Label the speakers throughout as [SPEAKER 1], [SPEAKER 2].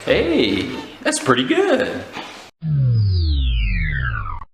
[SPEAKER 1] Hey, that's pretty good.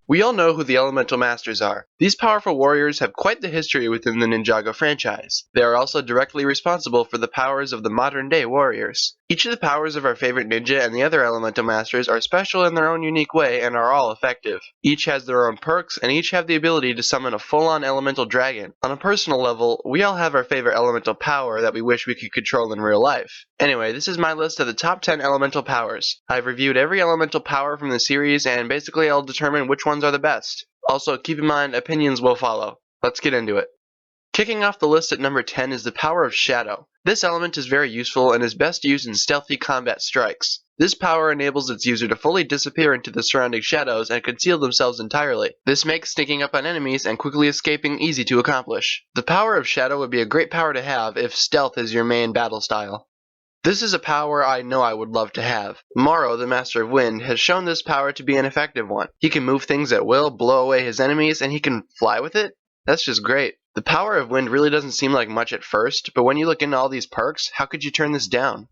[SPEAKER 2] We all know who the Elemental Masters are. These powerful warriors have quite the history within the Ninjago franchise. They are also directly responsible for the powers of the modern-day warriors. Each of the powers of our favorite ninja and the other Elemental Masters are special in their own unique way and are all effective. Each has their own perks, and each have the ability to summon a full-on elemental dragon. On a personal level, we all have our favorite elemental power that we wish we could control in real life. Anyway, this is my list of the top 10 elemental powers. I've reviewed every elemental power from the series, and basically I'll determine which ones are the best. Also, keep in mind, opinions will follow. Let's get into it. Kicking off the list at number 10 is the power of Shadow. This element is very useful and is best used in stealthy combat strikes. This power enables its user to fully disappear into the surrounding shadows and conceal themselves entirely. This makes sneaking up on enemies and quickly escaping easy to accomplish. The power of Shadow would be a great power to have if stealth is your main battle style. This is a power I know I would love to have. Morrow, the Master of Wind, has shown this power to be an effective one. He can move things at will, blow away his enemies, and he can fly with it? That's just great. The power of wind really doesn't seem like much at first, but when you look into all these perks, how could you turn this down?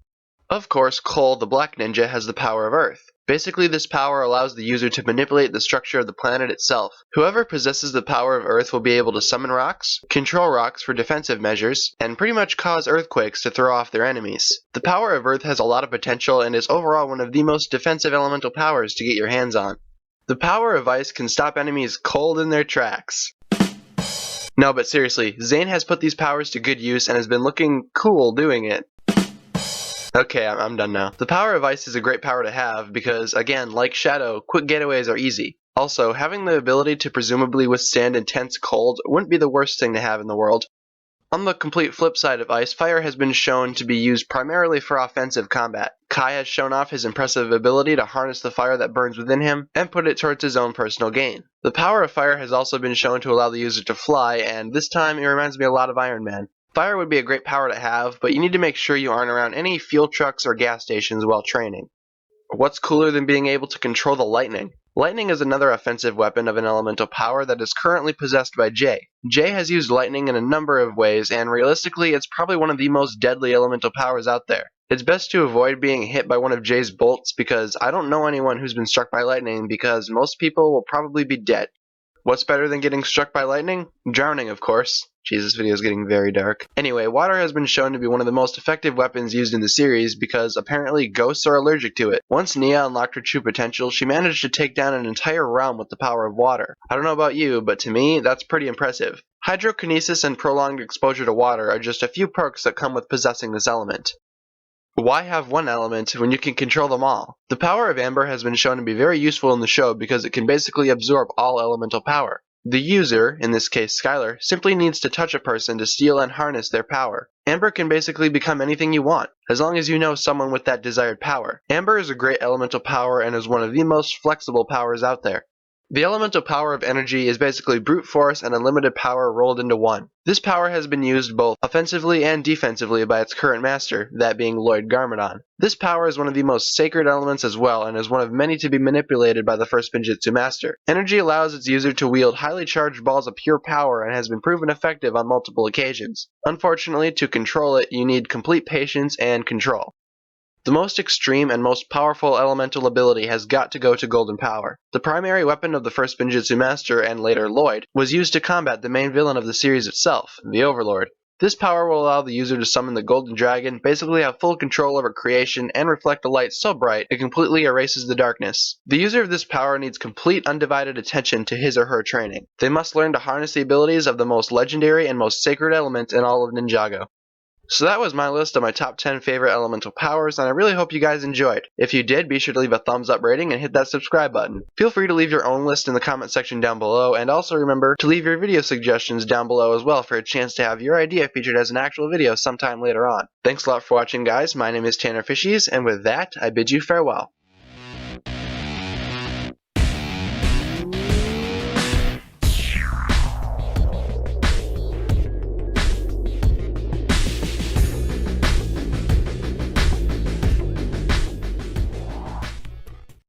[SPEAKER 2] Of course, Cole, the Black Ninja, has the power of Earth. Basically, this power allows the user to manipulate the structure of the planet itself. Whoever possesses the power of Earth will be able to summon rocks, control rocks for defensive measures, and pretty much cause earthquakes to throw off their enemies. The power of Earth has a lot of potential and is overall one of the most defensive elemental powers to get your hands on. The power of Ice can stop enemies cold in their tracks. No, but seriously, Zane has put these powers to good use and has been looking cool doing it. Okay, I'm done now. The power of Ice is a great power to have because, again, like Shadow, quick getaways are easy. Also, having the ability to presumably withstand intense cold wouldn't be the worst thing to have in the world. On the complete flip side of Ice, Fire has been shown to be used primarily for offensive combat. Kai has shown off his impressive ability to harness the fire that burns within him and put it towards his own personal gain. The power of Fire has also been shown to allow the user to fly, and this time it reminds me a lot of Iron Man. Fire would be a great power to have, but you need to make sure you aren't around any fuel trucks or gas stations while training. What's cooler than being able to control the lightning? Lightning is another offensive weapon of an elemental power that is currently possessed by Jay. Jay has used lightning in a number of ways, and realistically it's probably one of the most deadly elemental powers out there. It's best to avoid being hit by one of Jay's bolts because I don't know anyone who's been struck by lightning because most people will probably be dead. What's better than getting struck by lightning? Drowning, of course. Jeez, this video is getting very dark. Anyway, water has been shown to be one of the most effective weapons used in the series because apparently ghosts are allergic to it. Once Nia unlocked her true potential, she managed to take down an entire realm with the power of water. I don't know about you, but to me, that's pretty impressive. Hydrokinesis and prolonged exposure to water are just a few perks that come with possessing this element. Why have one element when you can control them all? The power of Amber has been shown to be very useful in the show because it can basically absorb all elemental power. The user, in this case Skylar, simply needs to touch a person to steal and harness their power. Amber can basically become anything you want, as long as you know someone with that desired power. Amber is a great elemental power and is one of the most flexible powers out there. The elemental power of energy is basically brute force and unlimited power rolled into one. This power has been used both offensively and defensively by its current master, that being Lloyd Garmadon. This power is one of the most sacred elements as well, and is one of many to be manipulated by the first Spinjitzu master. Energy allows its user to wield highly charged balls of pure power and has been proven effective on multiple occasions. Unfortunately, to control it, you need complete patience and control. The most extreme and most powerful elemental ability has got to go to Golden Power. The primary weapon of the first Spinjitzu master, and later Lloyd, was used to combat the main villain of the series itself, the Overlord. This power will allow the user to summon the Golden Dragon, basically have full control over creation, and reflect a light so bright it completely erases the darkness. The user of this power needs complete undivided attention to his or her training. They must learn to harness the abilities of the most legendary and most sacred element in all of Ninjago. So that was my list of my top 10 favorite elemental powers, and I really hope you guys enjoyed. If you did, be sure to leave a thumbs up rating and hit that subscribe button. Feel free to leave your own list in the comment section down below, and also remember to leave your video suggestions down below as well for a chance to have your idea featured as an actual video sometime later on. Thanks a lot for watching, guys. My name is TannerFishies, and with that, I bid you farewell.